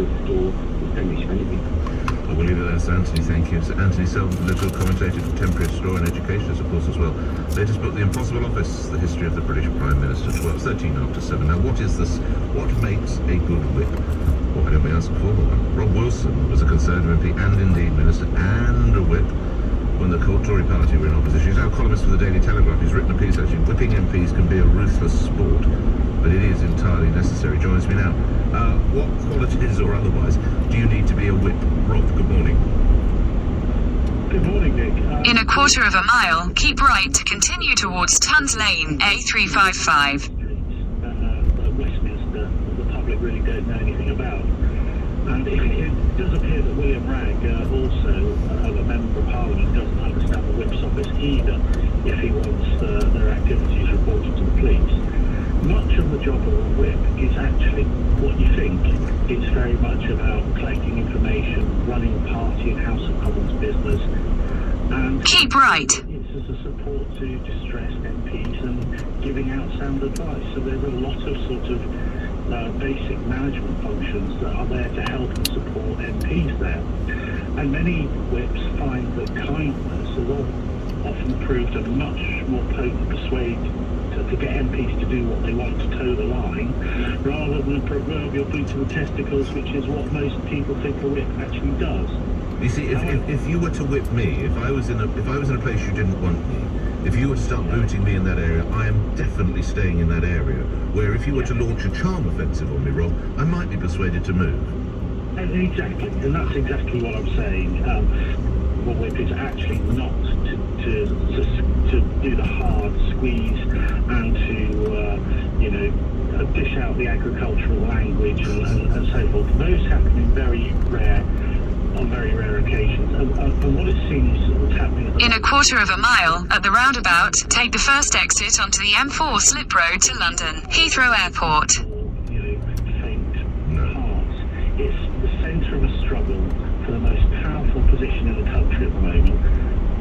the store, don't wish for anything. I will leave it there, Sir Anthony, thank you. Sir Anthony Selden, political commentator for Temporary Store and Educationist, of course, as well. Latest book, The Impossible Office, The History of the British Prime Minister, 13 after 7. Now, what is this? What makes a good whip? Well, why don't we ask a formal one? Rob Wilson was a Conservative MP and indeed Minister and a whip when the Tory party were in opposition. He's now a columnist for the Daily Telegraph. He's written a piece actually, Whipping MPs Can Be a Ruthless Sport, but it is entirely necessary. Joins me now. What qualities or otherwise do you need to be a whip? Rob, good morning. Good morning, Nick. In a quarter of a mile, keep right to continue towards Tons Lane, A355. Westminster, the public really don't know anything about. And it does appear that William Ragg, also a Member of Parliament, doesn't understand the whip's office either if he wants their activities reported to the police. Much of the job of a whip is actually what you think. It's very much about collecting information, running a party and House of Commons business, and keep right. It's as a support to distressed MPs and giving out sound advice. So there's a lot of sort of basic management functions that are there to help and support MPs there. And many whips find that kindness has often proved a much more potent persuade to get MPs to do what they want, to toe the line, rather than a proverbial boot to the testicles, which is what most people think a whip actually does. You see, if you were to whip me, if I was in a place you didn't want me, if you were to start booting me in that area, I am definitely staying in that area. Where if you were to launch a charm offensive on me, Rob, I might be persuaded to move. Exactly, and that's exactly what I'm saying. The whip is actually not to do the hard squeeze and to dish out the agricultural language and so forth. Those happen on very rare occasions. And what it seems is happening in a quarter of a mile, at the roundabout, take the first exit onto the M4 slip road to London Heathrow Airport. Faint parts. It's the centre of a struggle for the most powerful position in the country at the moment,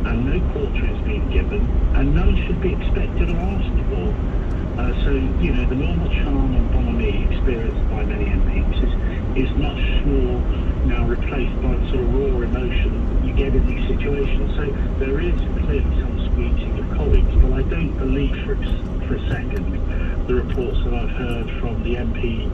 and no quarter is being given, and none should be expected or asked for. The normal charm and bonhomie experienced by many MPs is much more now replaced by the sort of raw emotion that you get in these situations. So there is clearly some squeezing of colleagues, but I don't believe for a second the reports that I've heard from the MP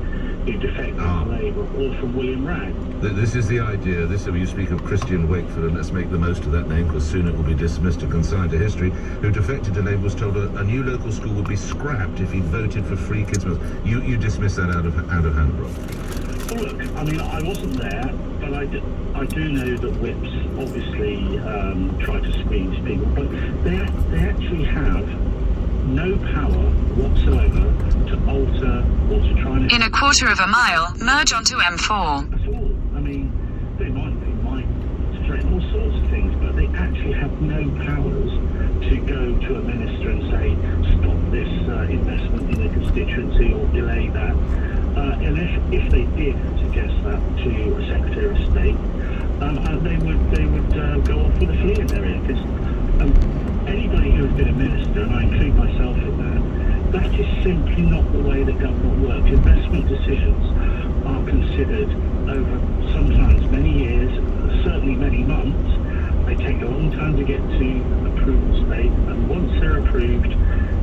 who defected to Labour or from William Ragg. This is the idea. You speak of Christian Wakeford, and let's make the most of that name, because soon it will be dismissed and consigned to history, who defected to Labour, was told a new local school would be scrapped if he voted for free kids' meals. You dismiss that out of hand, Rob. Well, look, I mean, I wasn't there, but I do know that whips obviously try to squeeze people, but they actually have no power whatsoever to alter or to try and... In a quarter of a mile, merge onto M4. At all. I mean, they might threaten all sorts of things, but they actually have no powers to go to a minister and say, stop this investment in a constituency or delay that. And if they did suggest that to a Secretary of State, they would go off with a flea in their ear, because anybody who has been a minister, and I include myself in that is simply not the way that government works. Investment decisions are considered over sometimes many years, certainly many months. They take a long time to get to approval state, and once they're approved,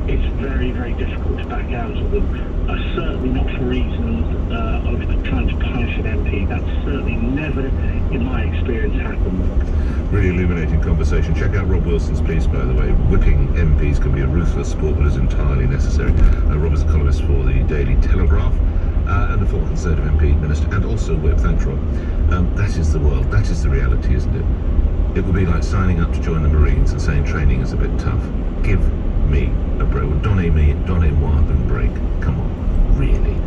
it's very, very difficult to back out of them. Certainly not for reasons of trying to punish an MP. That's certainly never, in my experience, happened. Really illuminating conversation. Check out Rob Wilson's piece, by the way. Whipping MPs can be a ruthless sport, but is entirely necessary. Rob is a columnist for the Daily Telegraph and a former Conservative MP, Minister, and also whip. Thanks, Rob. That is the world. That is the reality, isn't it? It would be like signing up to join the Marines and saying training is a bit tough. Give me a break. Donnez-moi un break. Come on, really?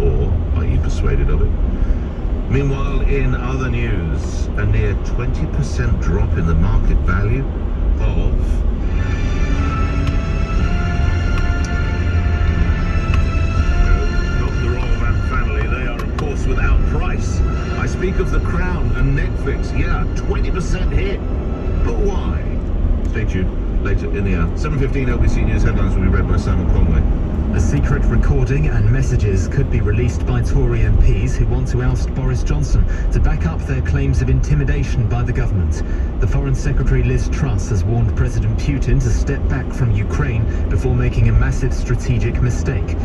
Or are you persuaded of it? Meanwhile, in other news, a near 20% drop in the market value of not the Royal Van family. They are, of course, without price. I speak of The Crown and Netflix. Yeah, 20% hit. But why? Stay tuned. Later in the hour. 7:15 LBC News headlines will be read by Simon Conway. A secret recording and messages could be released by Tory MPs who want to oust Boris Johnson to back up their claims of intimidation by the government. The Foreign Secretary Liz Truss has warned President Putin to step back from Ukraine before making a massive strategic mistake.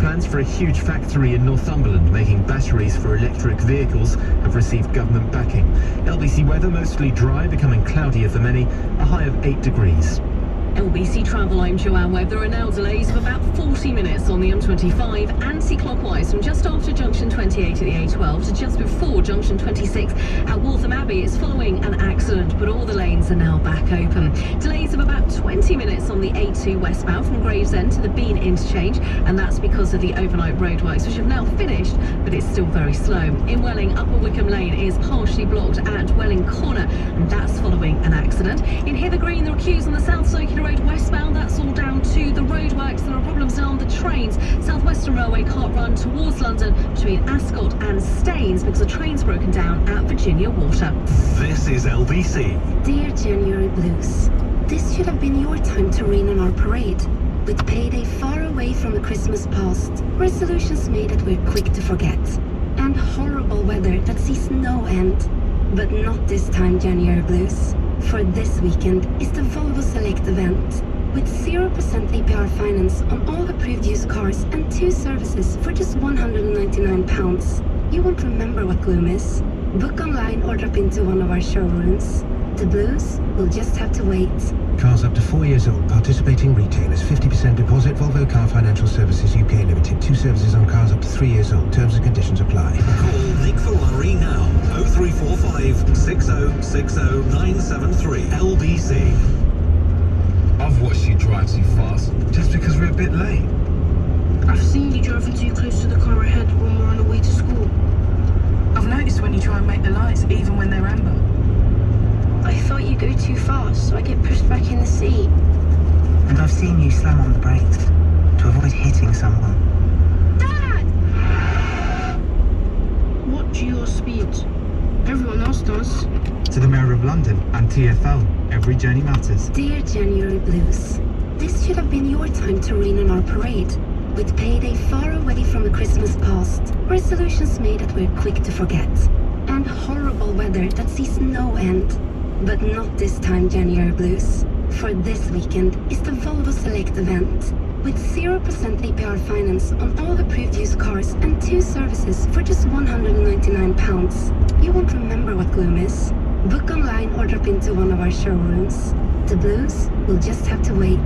Plans for a huge factory in Northumberland making batteries for electric vehicles have received government backing. LBC weather mostly dry, becoming cloudier for many, a high of 8 degrees. LBC Travel, I'm Joanne Webb. There are now delays of about 40 minutes on the M25 anti-clockwise from just after junction 28 at the A12 to just before junction 26 at Waltham Abbey. It's following an accident, but all the lanes are now back open. Delays of about 20 minutes on the A2 westbound from Gravesend to the Bean interchange, and that's because of the overnight roadworks, which have now finished, but it's still very slow. In Welling, Upper Wickham Lane is partially blocked at Welling Corner, and that's following an accident. In Hither Green, there are queues on the South Circular Road westbound. That's all down to the roadworks. There are problems on the trains. South Western Railway can't run towards London between Ascot and Staines because the train's broken down at Virginia Water. This is LBC. Dear January Blues, this should have been your time to rain on our parade. With payday far away from the Christmas past, resolutions made that we're quick to forget, and horrible weather that sees no end. But not this time, January Blues. For this weekend is the Volvo Select event, with 0% APR finance on all approved used cars and 2 services for just £199. You won't remember what gloom is. Book online or drop into one of our showrooms. The blues will just have to wait. Cars up to 4 years old, participating retailers, 50% deposit, Volvo Car Financial Services UK Limited. 2 services on cars up to 3 years old. Terms and conditions apply. Call Nick Ferrari now. 0345 6060 973 LBC. I've watched you drive too fast, just because we're a bit late. I've seen you driving too close to the car ahead when we're on the way to school. I've noticed when you try and make the lights, even when they're amber. I thought you go too fast, so I get pushed back in the seat. And I've seen you slam on the brakes to avoid hitting someone. Dad! Watch your speed. Everyone else does. To the Mayor of London and TfL, every journey matters. Dear January Blues, this should have been your time to rain on our parade. With payday far away from the Christmas past, resolutions made that we're quick to forget, and horrible weather that sees no end. But not this time, January Blues. For this weekend is the Volvo Select event, with 0% APR finance on all approved used cars and 2 services for just £199. You won't remember what gloom is. Book online or drop into one of our showrooms. The blues will just have to wait.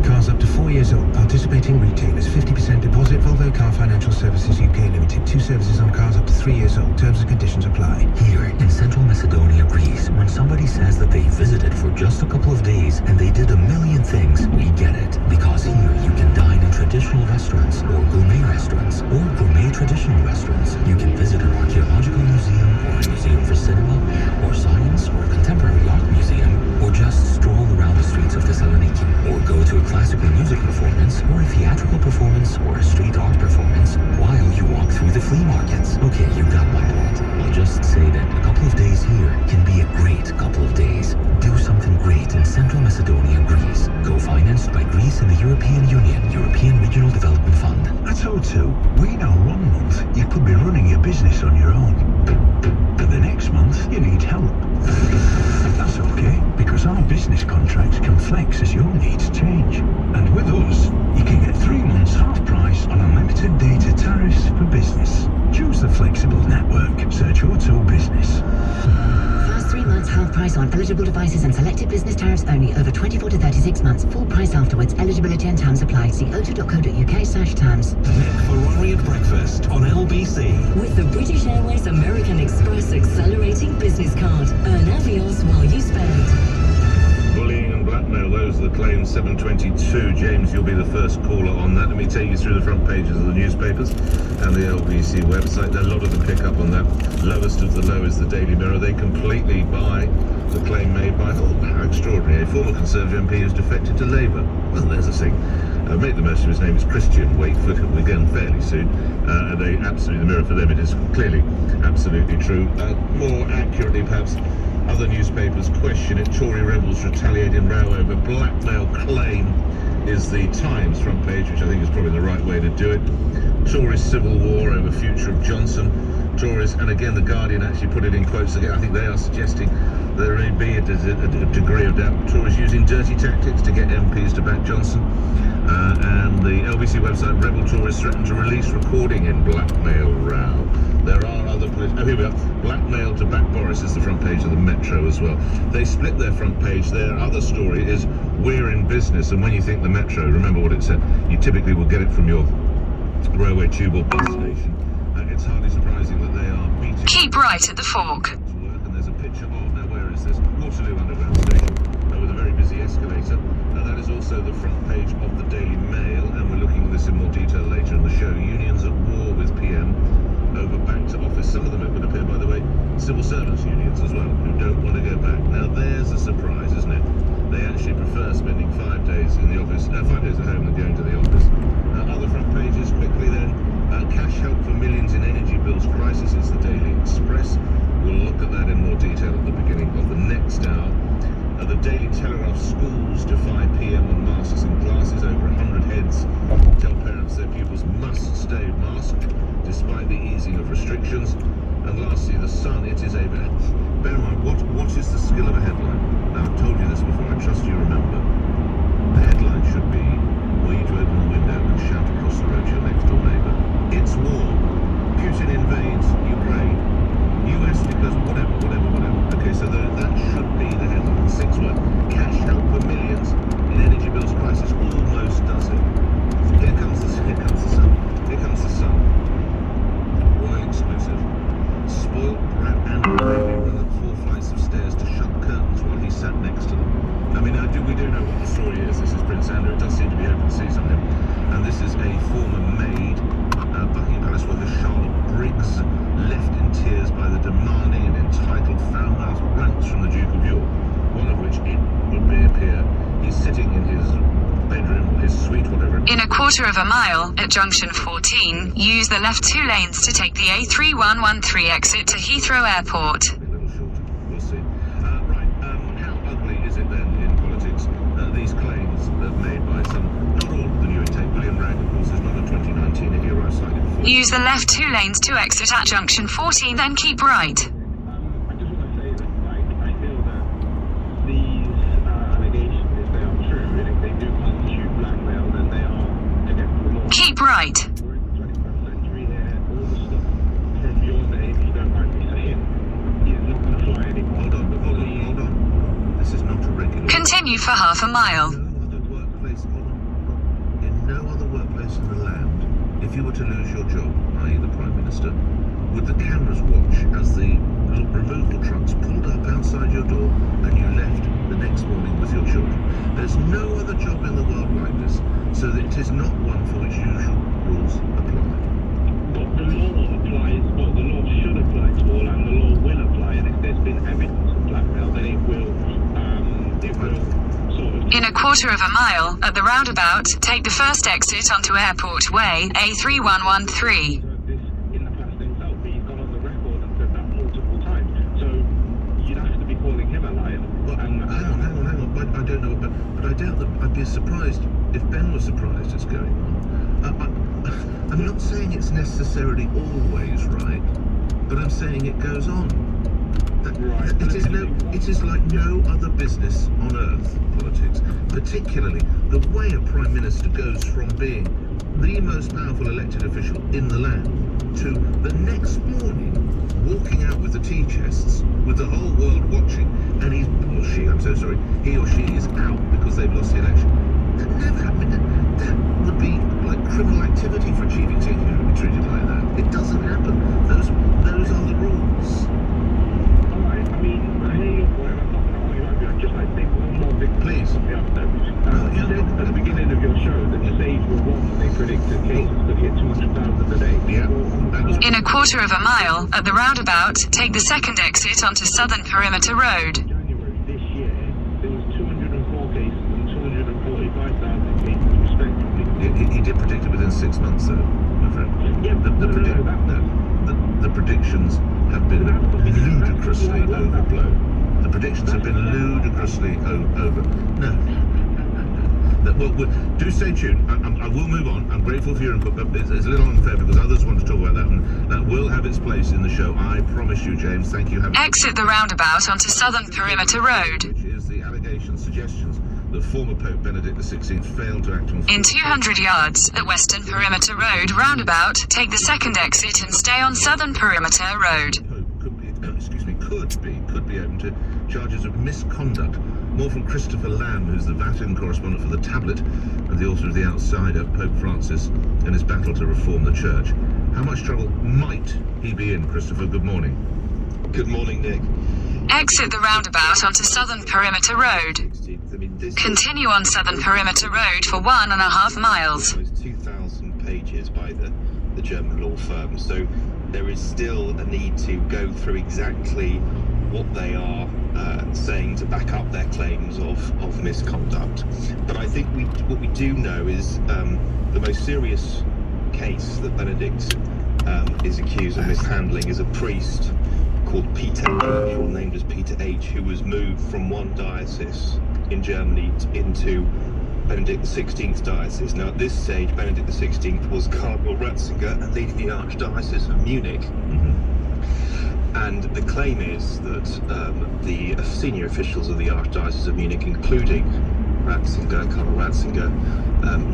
Cars up to 4 years old, participating retailers, 50% deposit, Volvo Car Financial Services UK Limited. 2 services on cars up to 3 years old. Terms and conditions apply. Here in Central Macedonia, Greece, when somebody says that they visited for just a couple of days and they did a million things, we get it. Because here you can dine in traditional restaurants or gourmet restaurants or gourmet traditional restaurants. You can visit an archaeological museum or a museum for cinema or science or a contemporary art museum, or just stroll around the streets of Thessaloniki, or go to a classical music performance or a theatrical performance or a street art performance while you walk through the flea markets. Okay, you got my point. I'll just say that a couple of days here can be a great couple of days. Do something great in Central Macedonia, Greece. Co-financed by Greece and the European Union, European Regional Development Fund. At O2, we know 1 month you could be running your business on your own, but the next month you need help. That's okay, because our business contracts can flex as your needs change. And with us, you can get 3 months half price on unlimited data tariffs for business. Choose the flexible network. Search O2 Business. First 3 months half price on eligible devices and selected business tariffs only over 24 to 36 months. Full price afterwards. Eligibility and terms apply. See o2.co.uk/terms. Nick Ferrari at breakfast on LBC. With the British Airways American Express Accelerating Business Card. Earn Avios while you spend. Bullying and blackmail, those are the claims. 7:22. James, you'll be the first caller on that. Let me take you through the front pages of the newspapers and the LBC website. A lot of them pick up on that. Lowest of the low is the Daily Mirror. They completely buy the claim made by, how extraordinary, a former Conservative MP who's defected to Labour. Well, there's a thing. Make the most of his name is Christian Wakefoot. It will begin fairly soon. And they absolutely, the Mirror for them, it is clearly absolutely true. More accurately, perhaps, other newspapers question it. Tory rebels retaliate in row over blackmail claim is the Times front page, which I think is probably the right way to do it. Tories civil war over future of Johnson. Tories, and again the Guardian actually put it in quotes again. I think they are suggesting there may be a degree of doubt. Tories using dirty tactics to get MPs to back Johnson. And the LBC website, rebel Tories threaten to release recording in blackmail row. There are other oh, here we are. Blackmail to back Boris is the front page of the Metro as well. They split their front page. Their other story is we're in business. And when you think the Metro, remember what it said. You typically will get it from your railway tube or bus station. It's hardly surprising that they are beating. Keep right at the fork. And there's a picture of, now where is this? Waterloo Underground Station with a very busy escalator. That is also the front page of the Daily Mail, and we're looking at this in more detail later in the show. Unions at war with PM over back to office. Some of them, it would appear, by the way, civil servants unions as well, who don't want to go back. Now there's a surprise, isn't it? They actually prefer spending 5 days in the office, 5 days at home than going to the office. Other front pages quickly then. Cash help for millions in energy bills crisis is the Daily Express. We'll look at that in more detail at the beginning of the next hour. The Daily Telegraph, schools defy PM on masks in classes. Over 100 heads tell parents their pupils must stay masked despite the easing of restrictions. And lastly, The Sun, it is a... Bear in mind, what is the skill of a headline? Now, I've told you this before, I trust you remember. The headline should be, were you to open the window and shout across the road to your next door neighbour, it's war. Putin invades Ukraine. US because whatever. Okay, so that should be the headline. 6 word. Cash help for millions in energy bills crisis almost does it. Here comes the sun. Here comes the sun. Royal exclusive. Spoiled brat Andrew Baby run up 4 flights of stairs to shut curtains while he sat next to them. I mean, we do know what the story is. This is Prince Andrew. It does seem to be open season on him. And this is a former maid, Buckingham Palace worker Charlotte Briggs, left in tears by the demanding and entitled foul-mouthed rants from the Duke of York, one of which it would appear he's sitting in his bedroom or his suite, whatever. In a quarter of a mile at junction 14, use the left 2 lanes to take the A3113 exit to Heathrow Airport. A little shorter, we'll see. Right, how ugly is it then in politics? These claims that are made by some, not all of the new intake. William Bragg, of course, is not a 2019, he arrived slightly before. Use the left 2 lanes to exit at junction 14, then keep right. I just want to say that, I feel that these allegations, if they are true, and if they do constitute blackmail, then they are against the law. Keep right. We're in the 21st century here. All the stuff from your day, if you don't mind me saying, is not going to fly anymore. Hold on. This is not a regular... Continue for half a mile. No other workplace in the land, if you were to lose your job, i.e. the Prime Minister, would the cameras watch as the removal trucks pulled up outside your door and you left the next morning with your children. There's no other job in the world like this, so that it is not one for which usual rules apply. But the law applies, well, the law should apply to all, and the law will apply, and if there's been evidence of blackmail, then it will sort of... In a quarter of a mile, at the roundabout, take the first exit onto Airport Way, A3113. In the past himself, he's gone on the record and said that multiple times. So you'd have to be calling him a liar. Well, hang on. But I don't know, but I doubt that I'd be surprised if Ben was surprised it's going on. I'm not saying it's necessarily always right, but I'm saying it goes on. Right. It is like no other business on earth, politics, particularly the way a Prime Minister goes from being the most powerful elected official in the land to the next morning walking out with the tea chests with the whole world watching, and he or she is out because they've lost the election. That never happened. That would be like criminal activity for a chief executive to be treated like that. It doesn't happen. Those are the rules. I mean, I hear your point, I'm not going to argue with you. I'd just like to take one more big Please. From the outset. You said at the beginning of your show that the Sage were wrong when they predicted cases could hit 200,000 a day. Yeah. In a quarter of a mile, at the roundabout, take the second exit onto Southern Perimeter Road. January this year, there was 204 cases and 245,000 cases respectively. He did predict it within 6 months, though, my friend. Yeah, the predictions have been ludicrously overblown. The predictions have been ludicrously over. No. Well, do stay tuned. I will move on. I'm grateful for your input, but it's a little unfair because others want to talk about that, and that will have its place in the show. I promise you, James. Thank you. Exit the roundabout onto Southern Perimeter Road. Which is the allegations, suggestions that former Pope Benedict XVI failed to act on... In 200 yards, at Western Perimeter Road roundabout, take the second exit and stay on Southern Perimeter Road. Could be open to charges of misconduct. More from Christopher Lamb, who's the Vatican correspondent for The Tablet and the author of The Outsider, Pope Francis, in his battle to reform the church. How much trouble might he be in, Christopher? Good morning. Good morning, Nick. Exit the roundabout onto Southern Perimeter Road. Continue on Southern Perimeter Road for 1.5 miles. Almost 2,000 pages by the German law firm, so there is still a need to go through exactly what they are saying to back up their claims of misconduct. But I think what we do know is the most serious case that Benedict is accused of mishandling is a priest called Peter H, or named as Peter H, who was moved from one diocese in Germany into Benedict XVI's diocese. Now, at this stage, Benedict XVI was Cardinal Ratzinger and leading the Archdiocese of Munich. And the claim is that the senior officials of the Archdiocese of Munich, including Cardinal Ratzinger,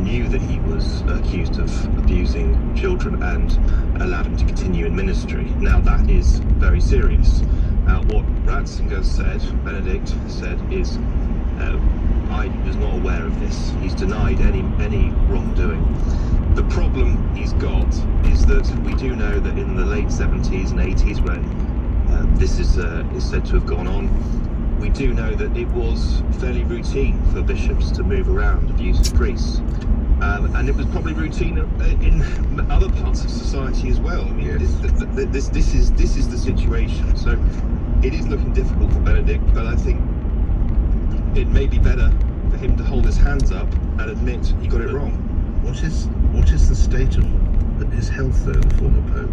knew that he was accused of abusing children and allowed him to continue in ministry. Now, that is very serious. What Ratzinger said, Benedict said, is I was not aware of this. He's denied any wrongdoing. The problem he's got is that we do know that in the late 70s and 80s, when this is said to have gone on, we do know that it was fairly routine for bishops to move around abusing priests. And it was probably routine in other parts of society as well. I mean, yes. This is the situation. So it is looking difficult for Benedict, but I think it may be better for him to hold his hands up and admit he got it wrong. What is the state of his health, though, the former Pope?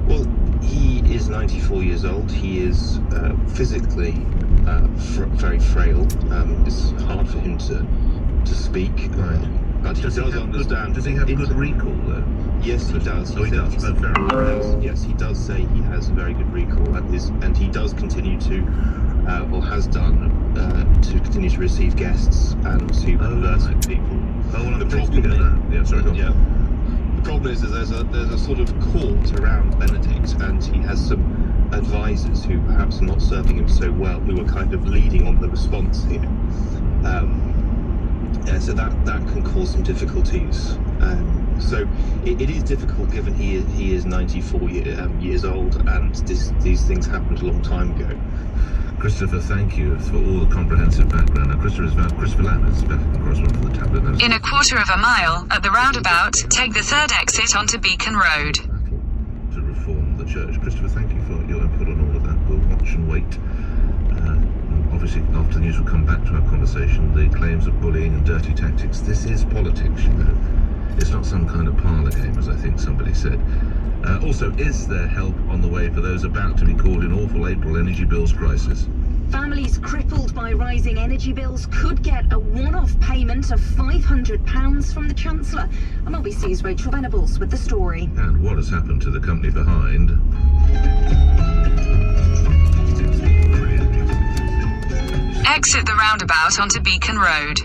Well, he is 94 years old. He is physically very frail. It's hard for him to speak. Right. But he does understand. Does he have good recall, though? Yes, he does. He does. Yes, he does say he has very good recall, and he does continue to, or has done, to continue to receive guests and to converse with people. The problem is there's a sort of court around Benedict, and he has some advisors who perhaps are not serving him so well, who are kind of leading on the response here. So that can cause some difficulties. So it is difficult, given he is 94 years old, and these things happened a long time ago. Christopher, thank you for all the comprehensive background. Now, Christopher Lamb is Vatican correspondent for The Tablet. In 1/4 mile, at the roundabout, take the third exit onto Beacon Road. To reform the church. Christopher, thank you for your input on all of that. We'll watch and wait. Obviously, after the news, we'll come back to our conversation. The claims of bullying and dirty tactics. This is politics, you know. It's not some kind of parlour game, as I think somebody said. Also, is there help on the way for those about to be caught in awful April energy bills crisis? Families crippled by rising energy bills could get a one-off payment of £500 from the Chancellor. And LBC's Rachel Venables with the story. And what has happened to the company behind? Exit the roundabout onto Beacon Road.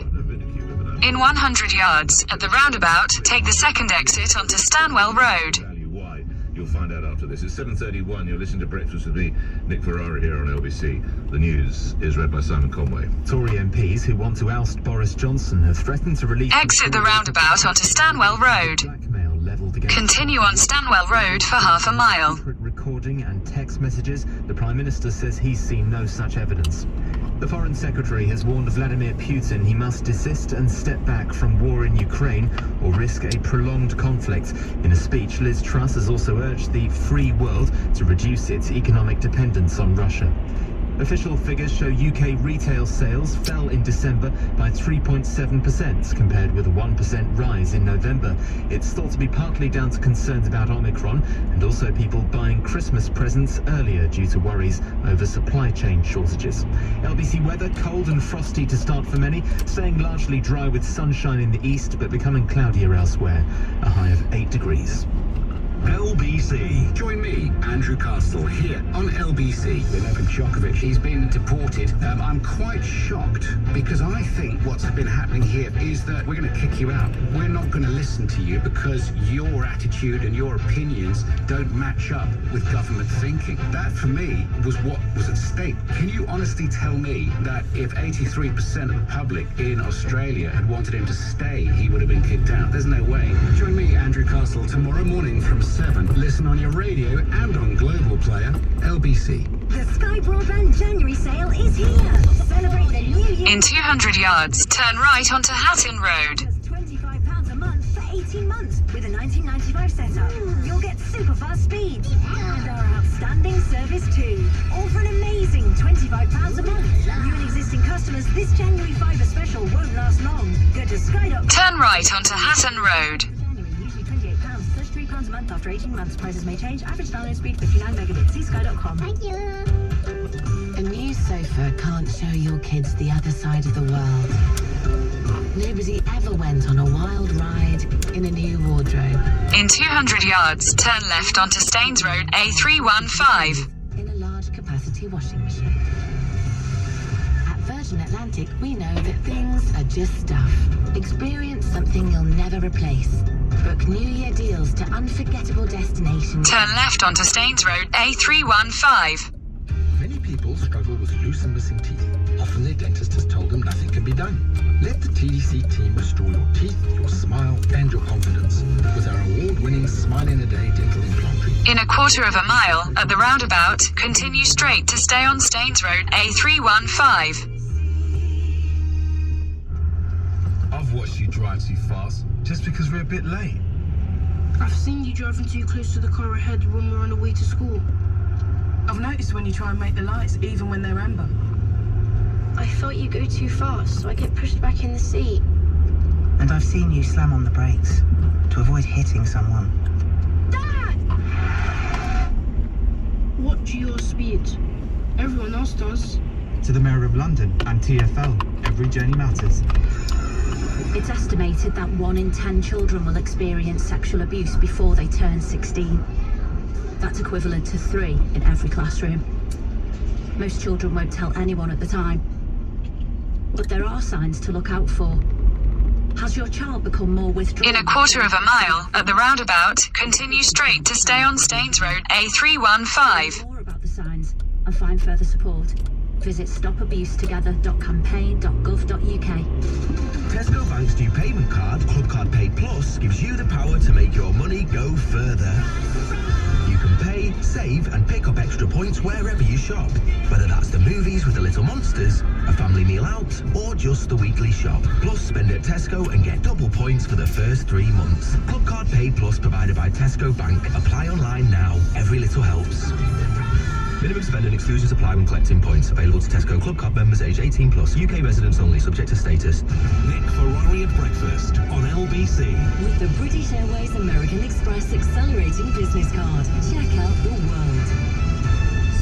In 100 yards, at the roundabout, take the second exit onto Stanwell Road. Why? You'll find out after this. It's 7:31. You're listening to Breakfast with me, Nick Ferrari, here on LBC. The news is read by Simon Conway. Tory MPs who want to oust Boris Johnson have threatened to release... Exit the roundabout onto Stanwell Road. Continue on Stanwell Road for 1/2 mile. Recording and text messages. The Prime Minister says he's seen no such evidence. The Foreign Secretary has warned Vladimir Putin he must desist and step back from war in Ukraine or risk a prolonged conflict. In a speech, Liz Truss has also urged the free world to reduce its economic dependence on Russia. Official figures show UK retail sales fell in December by 3.7% compared with a 1% rise in November. It's thought to be partly down to concerns about Omicron and also people buying Christmas presents earlier due to worries over supply chain shortages. LBC weather, cold and frosty to start for many, staying largely dry with sunshine in the east but becoming cloudier elsewhere. A high of 8 degrees. LBC. Join me, Andrew Castle, here on LBC. With Novak Djokovic, he's been deported. I'm quite shocked because I think what's been happening here is that we're going to kick you out. We're not going to listen to you because your attitude and your opinions don't match up with government thinking. That, for me, was what was at stake. Can you honestly tell me that if 83% of the public in Australia had wanted him to stay, he would have been kicked out? There's no way. Join me, Andrew Castle, tomorrow morning from 7. Listen on your radio and on Global Player, LBC. The Sky Broadband January sale is here. Celebrate the new year. In 200 yards, turn right onto Hatton Road. £25 a month for 18 months with a 1995 setup. You'll get super fast speed and our outstanding service too. All for an amazing £25 a month. New and existing customers, this January fibre special won't last long. Go to sky.com. Turn right onto Hatton Road. Usually £28, £33 a month after 18 months. Prices may change. Average download speed 59 megabits. See sky.com. Thank you. A new sofa can't show your kids the other side of the world. Nobody ever went on a wild ride in a new wardrobe. In 200 yards, turn left onto Staines Road, A315. In a large capacity washing machine. At Virgin Atlantic, we know that things are just stuff. Experience something you'll never replace. Book New Year deals to unforgettable destinations. Turn left onto Staines Road, A315. Many people struggle with loose and missing teeth. Often their dentist has told them nothing can be done. Let the TDC team restore your teeth, your smile, and your confidence with our award-winning Smile in a Day dental implant treatment. In a quarter of a mile, at the roundabout, continue straight to stay on Staines Road, A315. I've watched you drive too fast just because we're a bit late. I've seen you driving too close to the car ahead when we're on the way to school. I've noticed when you try and make the lights, even when they're amber. I thought you go too fast, so I get pushed back in the seat. And I've seen you slam on the brakes to avoid hitting someone. Dad! Watch your speed. Everyone else does. To the Mayor of London and TfL, every journey matters. It's estimated that 1 in 10 children will experience sexual abuse before they turn 16. That's equivalent to 3 in every classroom. Most children won't tell anyone at the time. But there are signs to look out for. Has your child become more withdrawn? In a quarter of a mile, at the roundabout, continue straight to stay on Staines Road, A315. More about the signs and find further support. Visit stopabusetogether.campaign.gov.uk. Tesco Bank's new payment card, Clubcard Pay Plus, gives you the power to make your money go further. You can pay, save and pick up extra points wherever you shop. Whether that's the movies with the little monsters, a family meal out, or just the weekly shop. Plus spend at Tesco and get double points for the first 3 months. Clubcard Pay Plus provided by Tesco Bank. Apply online now. Every little helps. Minimum spend and exclusions apply when collecting points. Available to Tesco Clubcard members age 18 plus. UK residents only, subject to status. Nick Ferrari at breakfast on LBC. With the British Airways American Express Accelerating Business Card. Check out the world.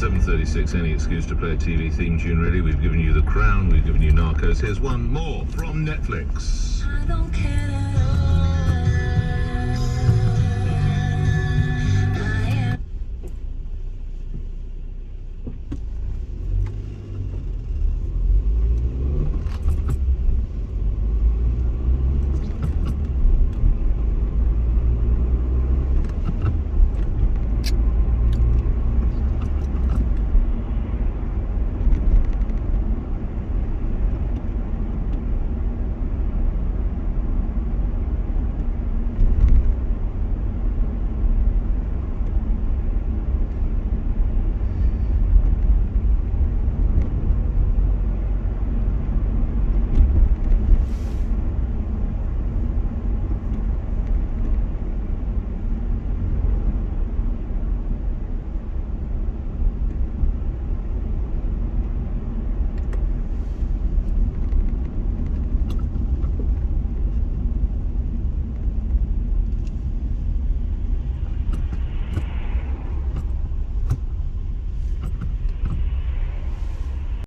7:36, any excuse to play a TV theme tune, really. We've given you The Crown, we've given you Narcos. Here's one more from Netflix. I don't care at all.